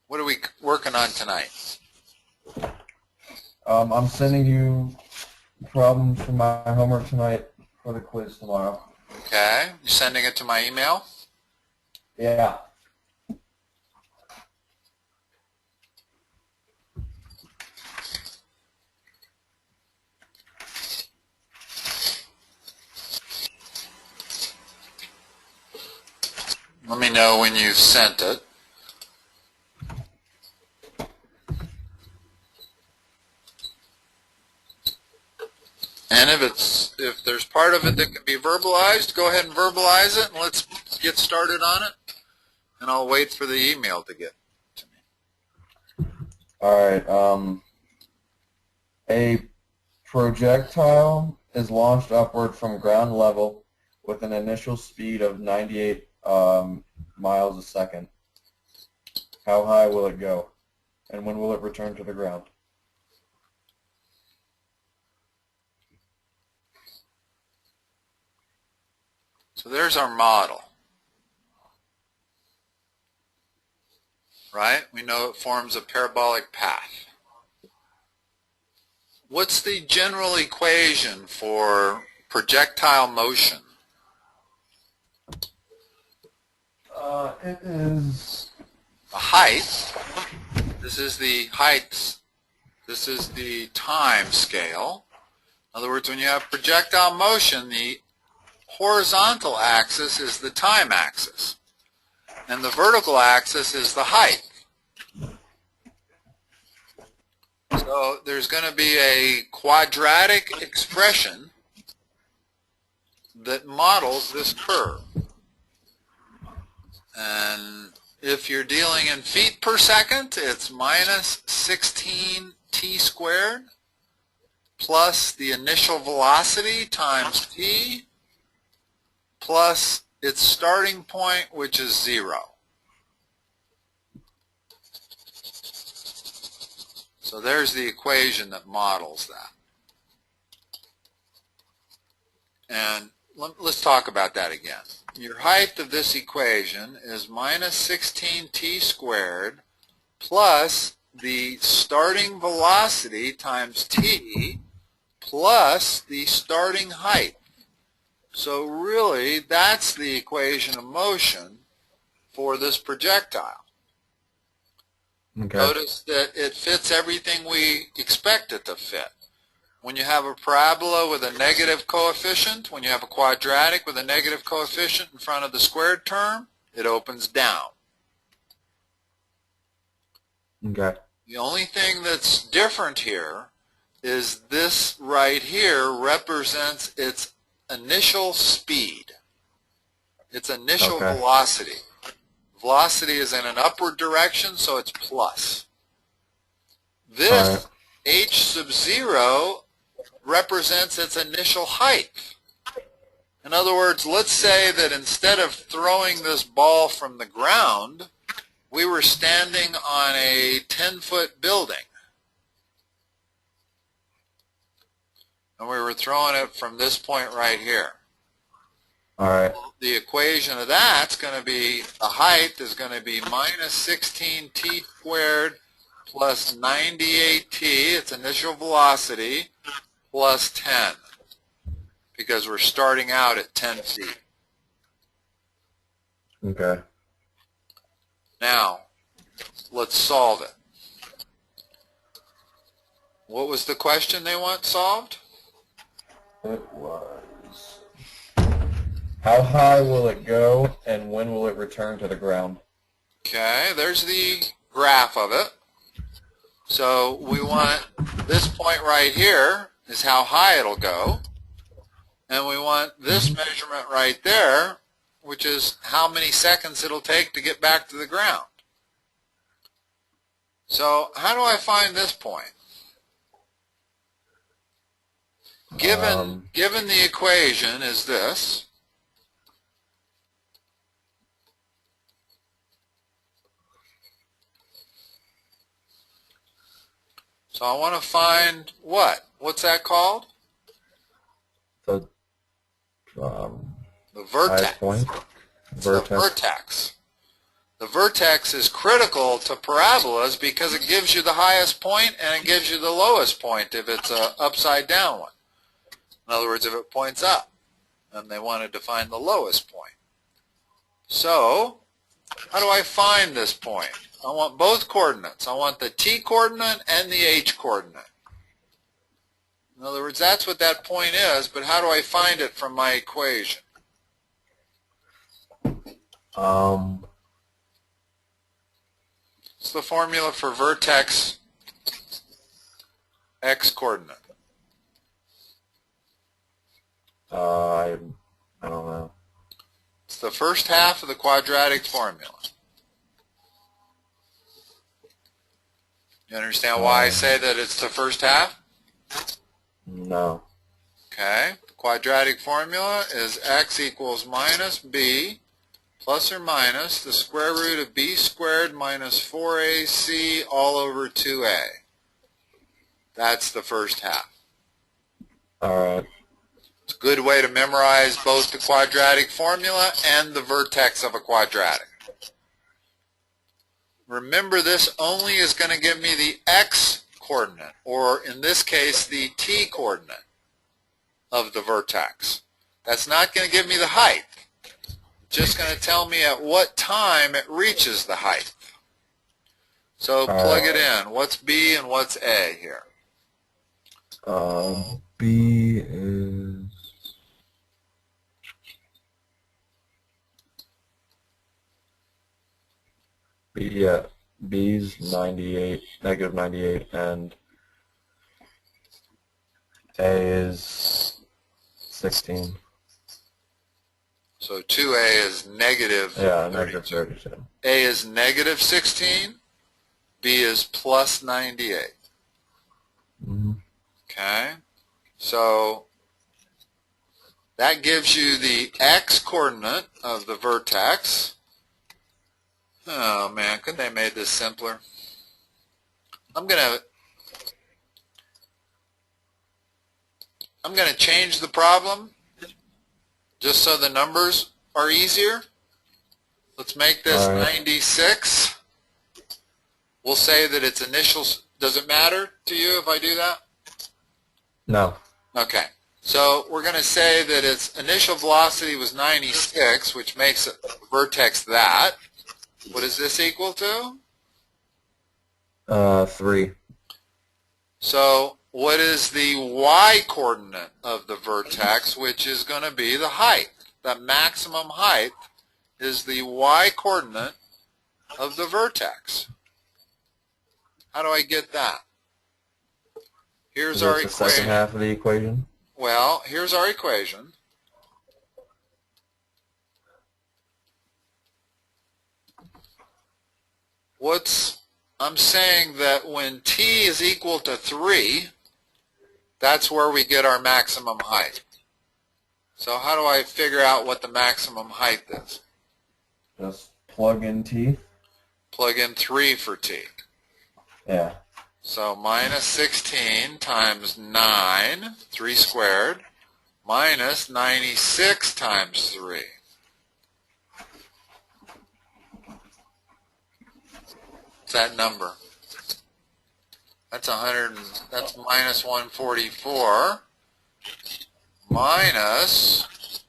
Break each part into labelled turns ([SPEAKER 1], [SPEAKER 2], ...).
[SPEAKER 1] What are we working on tonight?
[SPEAKER 2] I'm sending you problems for my homework tonight for the quiz tomorrow.
[SPEAKER 1] Okay. You sending it to my email?
[SPEAKER 2] Yeah.
[SPEAKER 1] Let me know when you've sent it. And if there's part of it that can be verbalized, go ahead and verbalize it, and let's get started on it. And I'll wait for the email to get to me.
[SPEAKER 2] All right. A projectile is launched upward from ground level with an initial speed of 98 miles a second. How high will it go? And when will it return to the ground?
[SPEAKER 1] So there's our model. Right? We know it forms a parabolic path. What's the general equation for projectile motion?
[SPEAKER 2] It is
[SPEAKER 1] The height. This is the height. This is the time scale. In other words, when you have projectile motion, the horizontal axis is the time axis, and the vertical axis is the height. So there's going to be a quadratic expression that models this curve. And if you're dealing in feet per second, it's minus 16 t squared plus the initial velocity times t plus its starting point, which is 0. So there's the equation that models that. And let's talk about that again. Your height of this equation is minus 16t squared plus the starting velocity times t plus the starting height. So really, that's the equation of motion for this projectile.
[SPEAKER 2] okay.
[SPEAKER 1] Notice that it fits everything we expect it to fit. When you have a parabola with a negative coefficient, when you have a quadratic with a negative coefficient in front of the squared term, it opens down.
[SPEAKER 2] Okay.
[SPEAKER 1] The only thing that's different here is this right here represents its initial speed, its initial velocity. Velocity is in an upward direction, so it's plus. This h sub 0 represents its initial height. In other words, let's say that instead of throwing this ball from the ground, we were standing on a 10-foot building. And we were throwing it from this point right here.
[SPEAKER 2] All right.
[SPEAKER 1] The equation of that's going to be, the height is going to be minus 16t squared plus 98t, its initial velocity, plus 10, because we're starting out at 10 feet.
[SPEAKER 2] Okay.
[SPEAKER 1] Now, let's solve it. What was the question they want solved?
[SPEAKER 2] It was, how high will it go and when will it return to the ground?
[SPEAKER 1] Okay, there's the graph of it. So we want this point right here is how high it'll go. And we want this measurement right there, which is how many seconds it'll take to get back to the ground. So how do I find this point? Given the equation is this. So I want to find what? What's that called?
[SPEAKER 2] The
[SPEAKER 1] vertex.
[SPEAKER 2] point.
[SPEAKER 1] It's the vertex. The vertex is critical to parabolas because it gives you the highest point and it gives you the lowest point if it's an upside down one. In other words, if it points up, and they wanted to find the lowest point. So, how do I find this point? I want both coordinates. I want the t coordinate and the h coordinate. In other words, that's what that point is, but how do I find it from my equation? It's the formula for vertex x coordinate.
[SPEAKER 2] I don't know.
[SPEAKER 1] It's the first half of the quadratic formula. You understand why I say that it's the first half?
[SPEAKER 2] No.
[SPEAKER 1] Okay. The quadratic formula is x equals minus b plus or minus the square root of b squared minus 4ac all over 2a. That's the first half.
[SPEAKER 2] All right.
[SPEAKER 1] It's a good way to memorize both the quadratic formula and the vertex of a quadratic. Remember, this only is going to give me the x coordinate, or in this case, the t coordinate of the vertex. That's not going to give me the height. It's just going to tell me at what time it reaches the height. So plug it in. What's b and what's a here?
[SPEAKER 2] B is B's 98, negative 98, and A is 16.
[SPEAKER 1] So 2a is negative 32.
[SPEAKER 2] Negative 32.
[SPEAKER 1] A is negative 16. B is plus 98.
[SPEAKER 2] Mm-hmm.
[SPEAKER 1] Okay. So that gives you the x coordinate of the vertex. Oh man, couldn't they have made this simpler? I'm gonna change the problem just so the numbers are easier. Let's make this 96. We'll say that its initials. Does it matter to you if I do that?
[SPEAKER 2] No.
[SPEAKER 1] Okay. So we're going to say that its initial velocity was 96, which makes it vertex that. What is this equal to?
[SPEAKER 2] 3.
[SPEAKER 1] So what is the y-coordinate of the vertex, which is going to be the height? The maximum height is the y-coordinate of the vertex. How do I get that? Here's our equation.
[SPEAKER 2] The second half of the equation?
[SPEAKER 1] Well, here's our equation. I'm saying that when t is equal to 3, that's where we get our maximum height. So how do I figure out what the maximum height is?
[SPEAKER 2] Just plug in t.
[SPEAKER 1] Plug in 3 for t.
[SPEAKER 2] Yeah.
[SPEAKER 1] So minus 16 times 9, 3 squared, minus 96 times 3. What's that number? That's that's minus 144 minus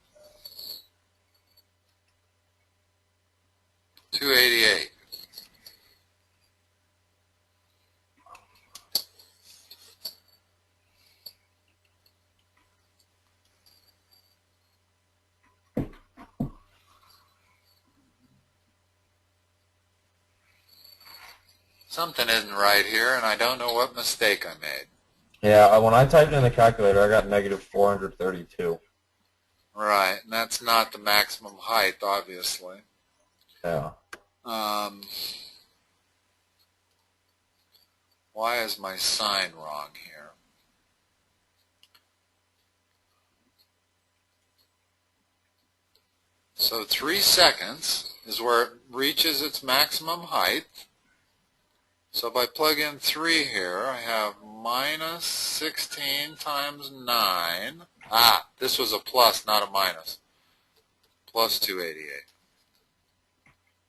[SPEAKER 1] 288. Something isn't right here, and I don't know what mistake I made.
[SPEAKER 2] Yeah, when I typed in the calculator, I got negative 432.
[SPEAKER 1] Right, and that's not the maximum height, obviously.
[SPEAKER 2] Yeah.
[SPEAKER 1] Why is my sign wrong here? So 3 seconds is where it reaches its maximum height. So if I plug in 3 here, I have minus 16 times 9. This was a plus, not a minus. Plus 288.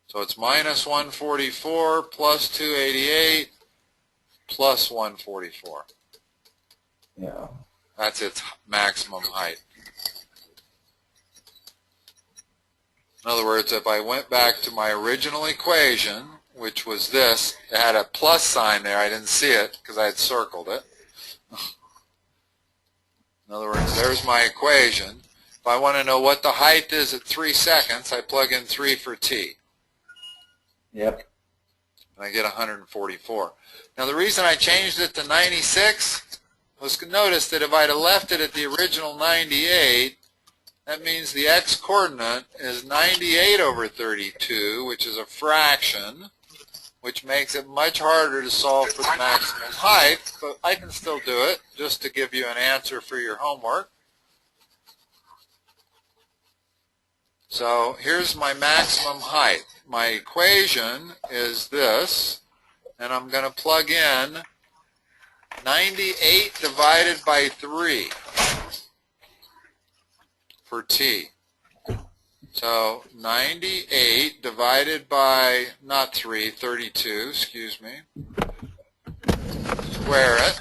[SPEAKER 1] So it's minus 144 plus 288 plus 144.
[SPEAKER 2] Yeah.
[SPEAKER 1] That's its maximum height. In other words, if I went back to my original equation, which was this, it had a plus sign there. I didn't see it because I had circled it. In other words, there's my equation. If I want to know what the height is at 3 seconds, I plug in 3 for t.
[SPEAKER 2] Yep.
[SPEAKER 1] And I get 144. Now the reason I changed it to 96 was, notice that if I'd have left it at the original 98, that means the x-coordinate is 98 over 32, which is a fraction, which makes it much harder to solve for the maximum height, but I can still do it just to give you an answer for your homework. So here's my maximum height. My equation is this, and I'm going to plug in 98 divided by 3 for t. So 98 divided by, not 3, 32, excuse me, square it,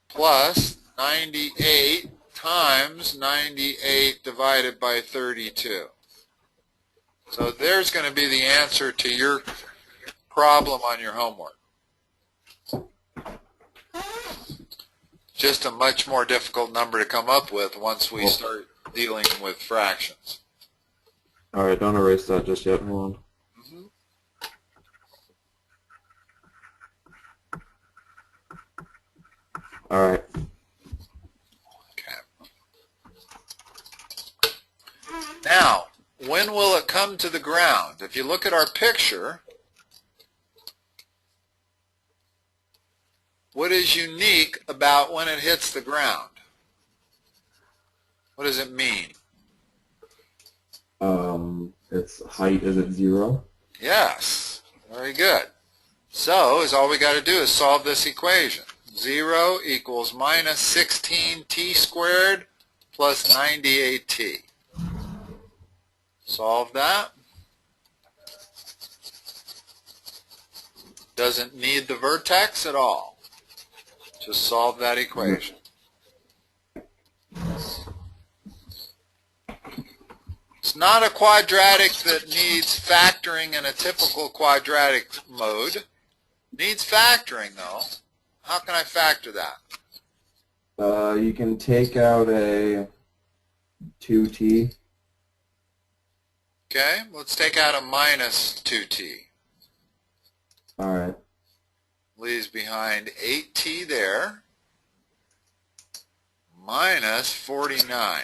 [SPEAKER 1] plus 98 times 98 divided by 32. So there's going to be the answer to your problem on your homework. Just a much more difficult number to come up with once we start dealing with fractions.
[SPEAKER 3] All right, don't erase that just yet. Hold on. All right.
[SPEAKER 1] Okay. Now, when will it come to the ground? If you look at our picture, what is unique about when it hits the ground? What does it mean?
[SPEAKER 3] Its height is at 0.
[SPEAKER 1] Yes, very good. So all we got to do is solve this equation. 0 equals minus 16t squared plus 98t. Solve that. Doesn't need the vertex at all. Just solve that equation. It's not a quadratic that needs factoring in a typical quadratic mode. Needs factoring though. How can I factor that?
[SPEAKER 3] You can take out a 2t.
[SPEAKER 1] Okay, let's take out a minus 2t.
[SPEAKER 3] All right.
[SPEAKER 1] Leaves behind 8t there, minus 49.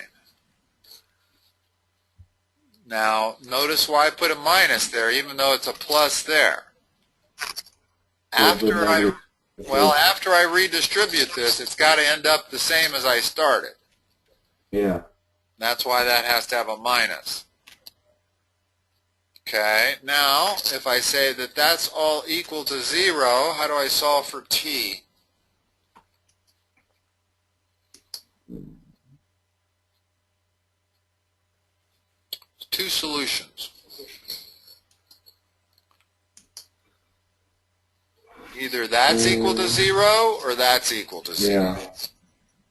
[SPEAKER 1] Now, notice why I put a minus there, even though it's a plus there. After I redistribute this, it's got to end up the same as I started.
[SPEAKER 3] Yeah.
[SPEAKER 1] That's why that has to have a minus. Okay, now, if I say that that's all equal to 0, how do I solve for t? Two solutions. Either that's equal to 0 or that's equal to 0.
[SPEAKER 3] Yeah.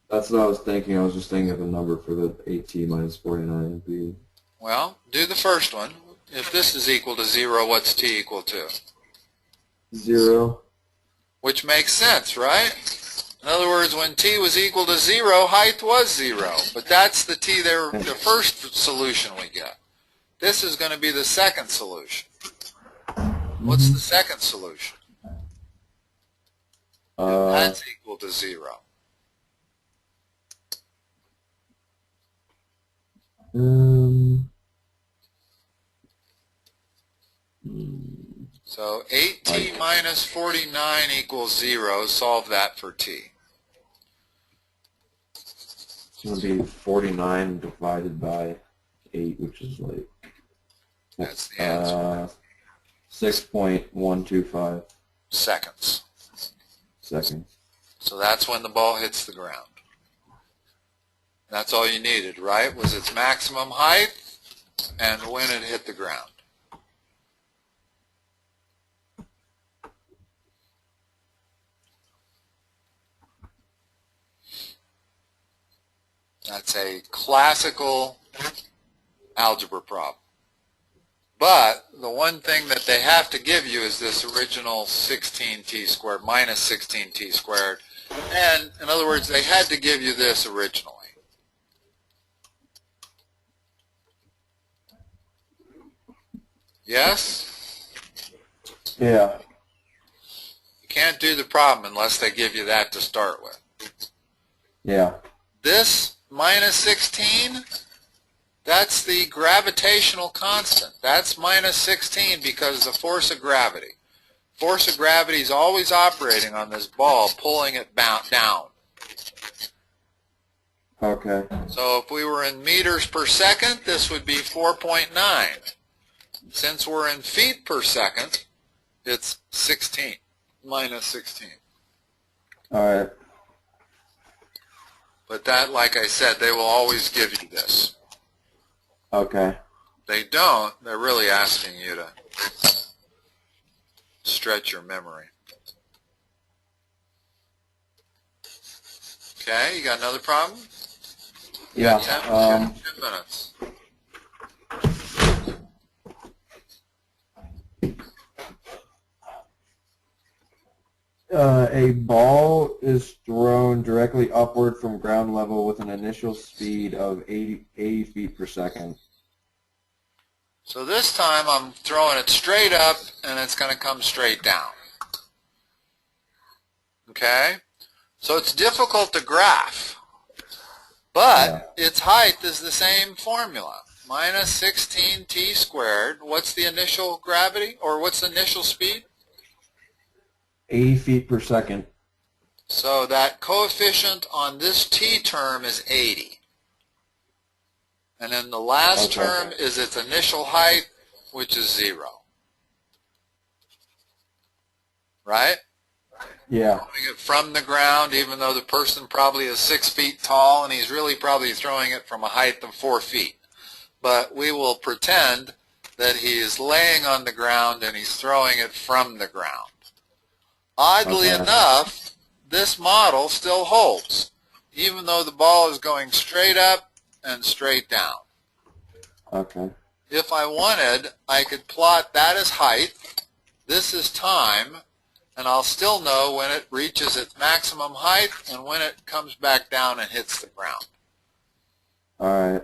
[SPEAKER 3] That's what I was thinking. I was just thinking of a number for the 8t minus 49 would be.
[SPEAKER 1] Well, do the first one. If this is equal to 0, what's t equal to?
[SPEAKER 3] 0.
[SPEAKER 1] Which makes sense, right? In other words, when t was equal to 0, height was 0. But that's the t there, the first solution we get. This is going to be the second solution. What's the second solution? That's equal to 0. So 8t minus 49 equals 0. Solve that for t.
[SPEAKER 3] It's going to be 49 divided by 8, which is like
[SPEAKER 1] That's the answer.
[SPEAKER 3] 6.125
[SPEAKER 1] Seconds.
[SPEAKER 3] seconds.
[SPEAKER 1] So that's when the ball hits the ground. That's all you needed, right? Was its maximum height and when it hit the ground. That's a classical algebra problem. But the one thing that they have to give you is this original 16t squared minus 16t squared. And in other words, they had to give you this originally. Yes?
[SPEAKER 2] Yeah.
[SPEAKER 1] You can't do the problem unless they give you that to start with.
[SPEAKER 2] Yeah.
[SPEAKER 1] This minus 16, that's the gravitational constant. That's minus 16 because of the force of gravity. Force of gravity is always operating on this ball, pulling it down.
[SPEAKER 2] Okay.
[SPEAKER 1] So if we were in meters per second, this would be 4.9. Since we're in feet per second, it's 16, minus 16.
[SPEAKER 2] All right.
[SPEAKER 1] But that, like I said, they will always give you this.
[SPEAKER 2] Okay.
[SPEAKER 1] They don't, they're really asking you to stretch your memory. Okay, you got another problem? You
[SPEAKER 2] Yeah.
[SPEAKER 1] got 10 minutes.
[SPEAKER 2] A ball is thrown directly upward from ground level with an initial speed of 80 feet per second.
[SPEAKER 1] So this time I'm throwing it straight up and it's going to come straight down. Okay? So it's difficult to graph, but its height is the same formula. Minus 16t squared. What's the initial gravity, or what's the initial speed?
[SPEAKER 2] 80 feet per second.
[SPEAKER 1] So that coefficient on this t term is 80. And then the last term is its initial height, which is 0. Right?
[SPEAKER 2] Yeah.
[SPEAKER 1] Throwing it from the ground, even though the person probably is 6 feet tall, and he's really probably throwing it from a height of 4 feet. But we will pretend that he is laying on the ground and he's throwing it from the ground. Oddly enough, this model still holds, even though the ball is going straight up and straight down.
[SPEAKER 2] Okay.
[SPEAKER 1] If I wanted, I could plot that as height, this is time, and I'll still know when it reaches its maximum height and when it comes back down and hits the ground.
[SPEAKER 2] All right.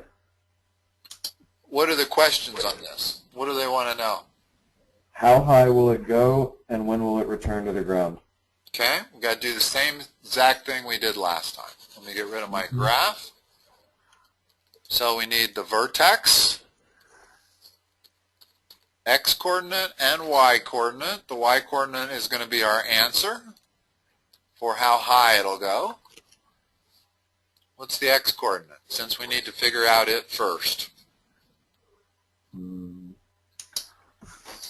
[SPEAKER 1] What are the questions on this? What do they want to know?
[SPEAKER 2] How high will it go, and when will it return to the ground?
[SPEAKER 1] Okay, we've got to do the same exact thing we did last time. Let me get rid of my graph. So we need the vertex, x-coordinate, and y-coordinate. The y-coordinate is going to be our answer for how high it'll go. What's the x-coordinate, since we need to figure out it first?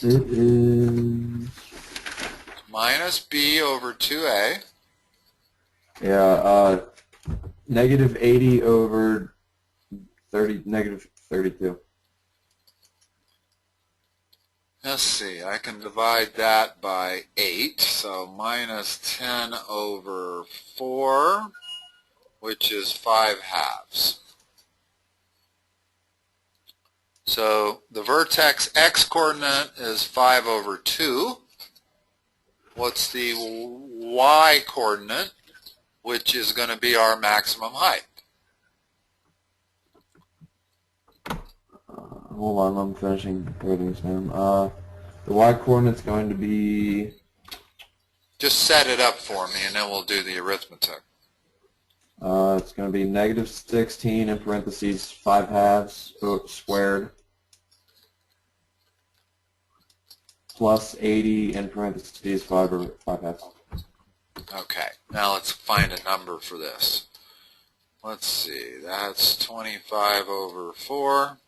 [SPEAKER 2] It is...
[SPEAKER 1] minus b over 2a.
[SPEAKER 2] Yeah, negative 80 over 30, negative 32.
[SPEAKER 1] Let's see, I can divide that by 8, so minus 10 over 4, which is 5/2. So the vertex x-coordinate is 5 over 2. What's the y-coordinate, which is going to be our maximum height?
[SPEAKER 2] Hold on, I'm finishing writing this down. The y-coordinate's going to be...
[SPEAKER 1] Just set it up for me, and then we'll do the arithmetic.
[SPEAKER 2] It's going to be negative 16 in parentheses 5/2 squared plus 80 in parentheses 5/2.
[SPEAKER 1] Okay, now let's find a number for this. Let's see, that's 25 over 4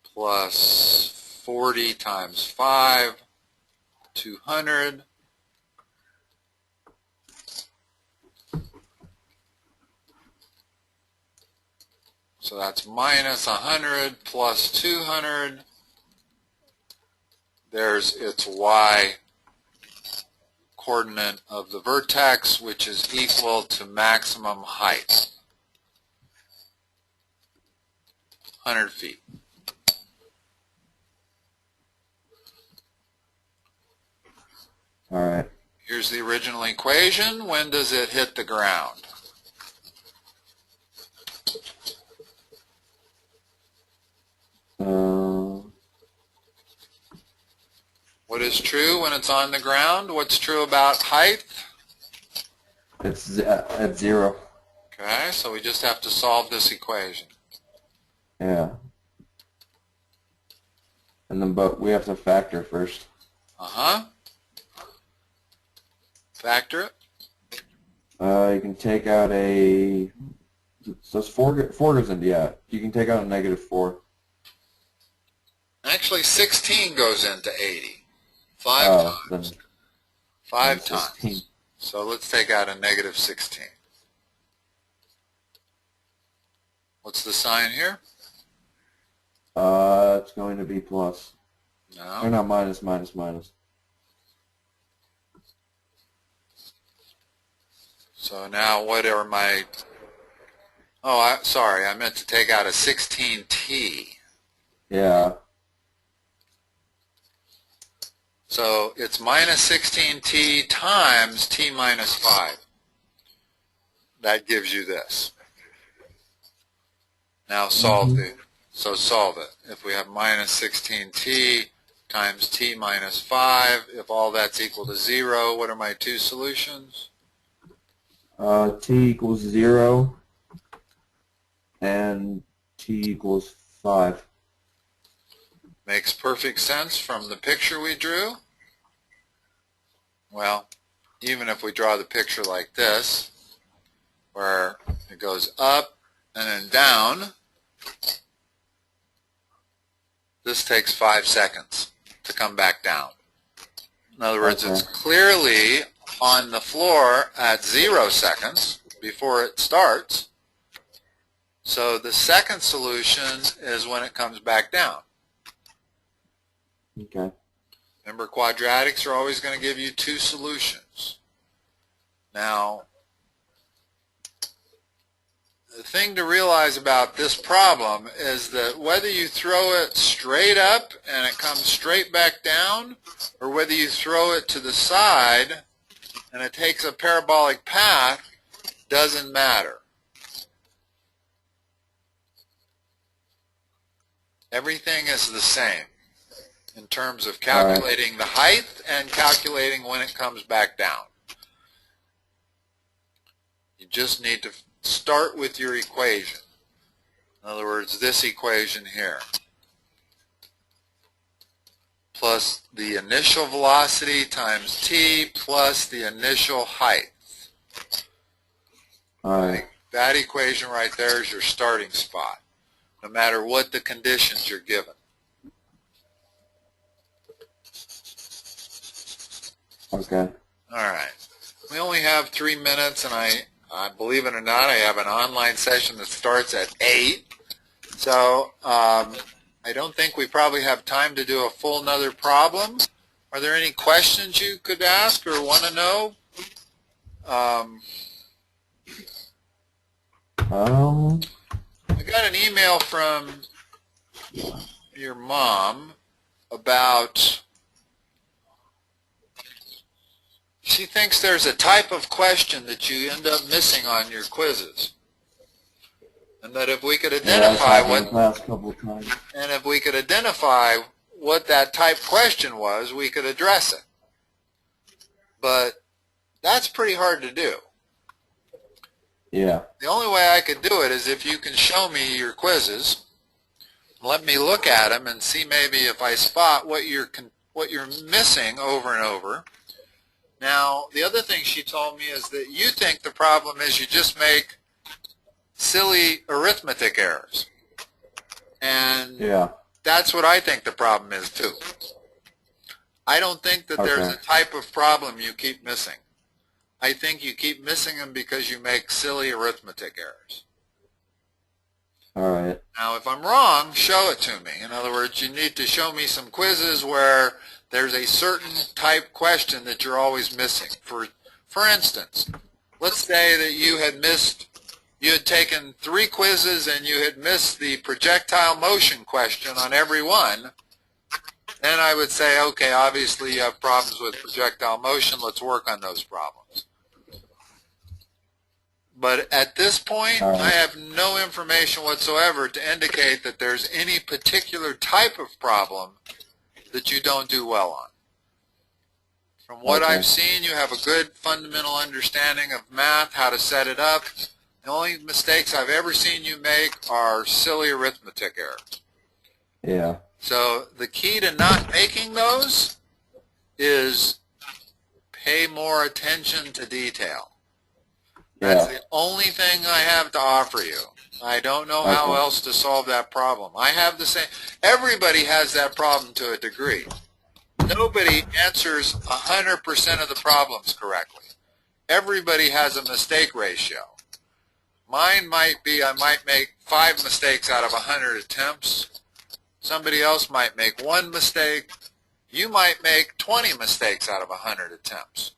[SPEAKER 1] plus 40 times 5, 200. So that's minus 100 plus 200. There's its y-coordinate of the vertex, which is equal to maximum height. 100 feet.
[SPEAKER 2] All right.
[SPEAKER 1] Here's the original equation. When does it hit the ground? What is true when it's on the ground? What's true about height?
[SPEAKER 2] It's at 0.
[SPEAKER 1] Okay, so we just have to solve this equation.
[SPEAKER 2] Yeah. And then, but we have to factor first.
[SPEAKER 1] Factor it.
[SPEAKER 2] You can take out a. So it's 4 goes into, yeah. You can take out a -4.
[SPEAKER 1] Actually, 16 goes into 80. 5 times.
[SPEAKER 2] Then
[SPEAKER 1] 5
[SPEAKER 2] 16.
[SPEAKER 1] times. So let's take out a -16. What's the sign here?
[SPEAKER 2] It's going to be plus.
[SPEAKER 1] No.
[SPEAKER 2] Or no, minus, minus, minus.
[SPEAKER 1] So now what are my... Oh, sorry, I meant to take out a 16t.
[SPEAKER 2] Yeah.
[SPEAKER 1] So it's minus 16t times t minus 5. That gives you this. Now solve it. So solve it. If we have minus 16t times t minus 5, if all that's equal to 0, what are my two solutions?
[SPEAKER 2] T equals 0 and t equals 5.
[SPEAKER 1] Makes perfect sense from the picture we drew. Well, even if we draw the picture like this, where it goes up and then down, this takes 5 seconds to come back down. In other words, it's clearly on the floor at 0 seconds before it starts. So the second solution is when it comes back down.
[SPEAKER 2] Okay.
[SPEAKER 1] Remember, quadratics are always going to give you two solutions. Now, the thing to realize about this problem is that whether you throw it straight up and it comes straight back down, or whether you throw it to the side and it takes a parabolic path, doesn't matter. Everything is the same in terms of calculating the height and calculating when it comes back down. You just need to start with your equation. In other words, this equation here, plus the initial velocity times t plus the initial height.
[SPEAKER 2] All right.
[SPEAKER 1] That equation right there is your starting spot, no matter what the conditions you're given.
[SPEAKER 2] Okay.
[SPEAKER 1] All right. We only have 3 minutes, and I believe it or not, I have an online session that starts at 8. So I don't think we probably have time to do a full another problem. Are there any questions you could ask or want to know? I got an email from your mom about... She thinks there's a type of question that you end up missing on your quizzes, and that if we could identify what that type question was, we could address it. But that's pretty hard to do.
[SPEAKER 2] Yeah.
[SPEAKER 1] The only way I could do it is if you can show me your quizzes, let me look at them and see maybe if I spot what you're missing over and over. Now, the other thing she told me is that you think the problem is you just make silly arithmetic errors. And
[SPEAKER 2] yeah,
[SPEAKER 1] that's what I think the problem is too. I don't think that there's a type of problem you keep missing. I think you keep missing them because you make silly arithmetic errors.
[SPEAKER 2] All right.
[SPEAKER 1] Now, if I'm wrong, show it to me. In other words, you need to show me some quizzes where there's a certain type question that you're always missing. For instance, let's say that you had missed you had taken 3 quizzes and you had missed the projectile motion question on every one, then I would say, okay, obviously you have problems with projectile motion. Let's work on those problems. But at this point, I have no information whatsoever to indicate that there's any particular type of problem that you don't do well on. From what I've seen, you have a good fundamental understanding of math, how to set it up. The only mistakes I've ever seen you make are silly arithmetic errors.
[SPEAKER 2] Yeah.
[SPEAKER 1] So the key to not making those is pay more attention to detail. That's the only thing I have to offer you. I don't know how else to solve that problem. I have the same. Everybody has that problem to a degree. Nobody answers 100% of the problems correctly. Everybody has a mistake ratio. Mine might be I might make 5 mistakes out of 100 attempts. Somebody else might make 1 mistake. You might make 20 mistakes out of 100 attempts.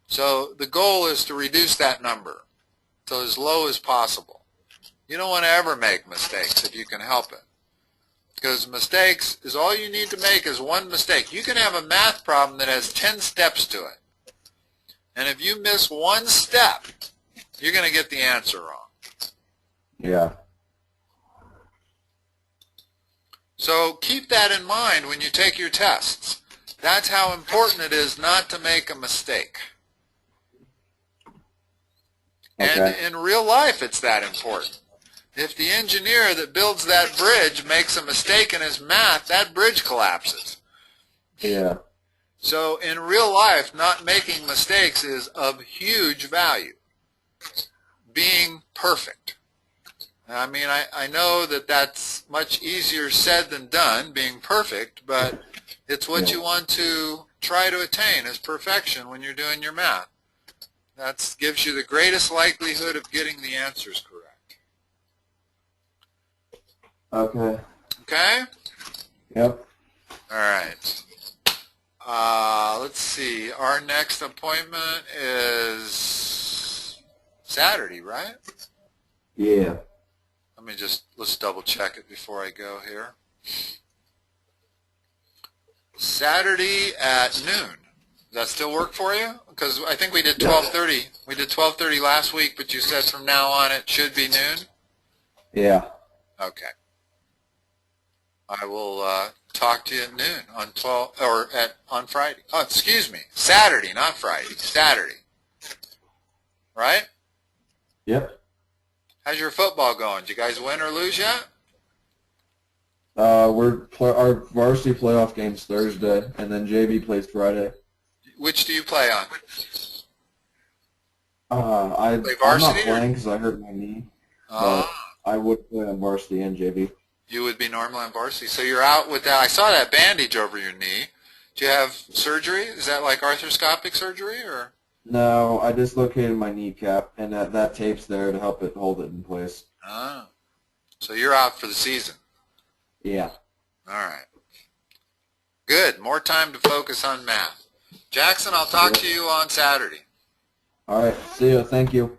[SPEAKER 1] So the goal is to reduce that number to as low as possible. You don't want to ever make mistakes if you can help it. Because mistakes is all you need to make is 1 mistake. You can have a math problem that has 10 steps to it. And if you miss 1 step, you're going to get the answer wrong.
[SPEAKER 2] Yeah.
[SPEAKER 1] So keep that in mind when you take your tests. That's how important it is not to make a mistake. And in real life, it's that important. If the engineer that builds that bridge makes a mistake in his math, that bridge collapses.
[SPEAKER 2] Yeah.
[SPEAKER 1] So in real life, not making mistakes is of huge value. Being perfect. I mean, I know that that's much easier said than done, being perfect, but it's what you want to try to attain is perfection when you're doing your math. That gives you the greatest likelihood of getting the answers correct.
[SPEAKER 2] Okay.
[SPEAKER 1] Okay?
[SPEAKER 2] Yep.
[SPEAKER 1] All right. Let's see. Our next appointment is Saturday, right?
[SPEAKER 3] Yeah.
[SPEAKER 1] Let's double check it before I go here. Saturday at noon. Does that still work for you? Because I think we did 12:30. We did 12:30 last week, but you said from now on it should be noon?
[SPEAKER 2] Yeah.
[SPEAKER 1] Okay. I will talk to you at noon on Friday. Oh, excuse me. Saturday, not Friday. Saturday. Right?
[SPEAKER 2] Yep.
[SPEAKER 1] How's your football going? Did you guys win or lose yet?
[SPEAKER 2] Our varsity playoff game's Thursday, and then JV plays Friday.
[SPEAKER 1] Which do you play on?
[SPEAKER 2] I'm not playing because I hurt my knee. But I would play on varsity and JV.
[SPEAKER 1] You would be normally on varsity. So you're out with that. I saw that bandage over your knee. Do you have surgery? Is that like arthroscopic surgery or?
[SPEAKER 2] No, I dislocated my kneecap, and that tape's there to help it hold it in place.
[SPEAKER 1] Oh. So you're out for the season.
[SPEAKER 2] Yeah.
[SPEAKER 1] All right. Good. More time to focus on math. Jackson, I'll talk to you on Saturday.
[SPEAKER 2] All right. See you. Thank you.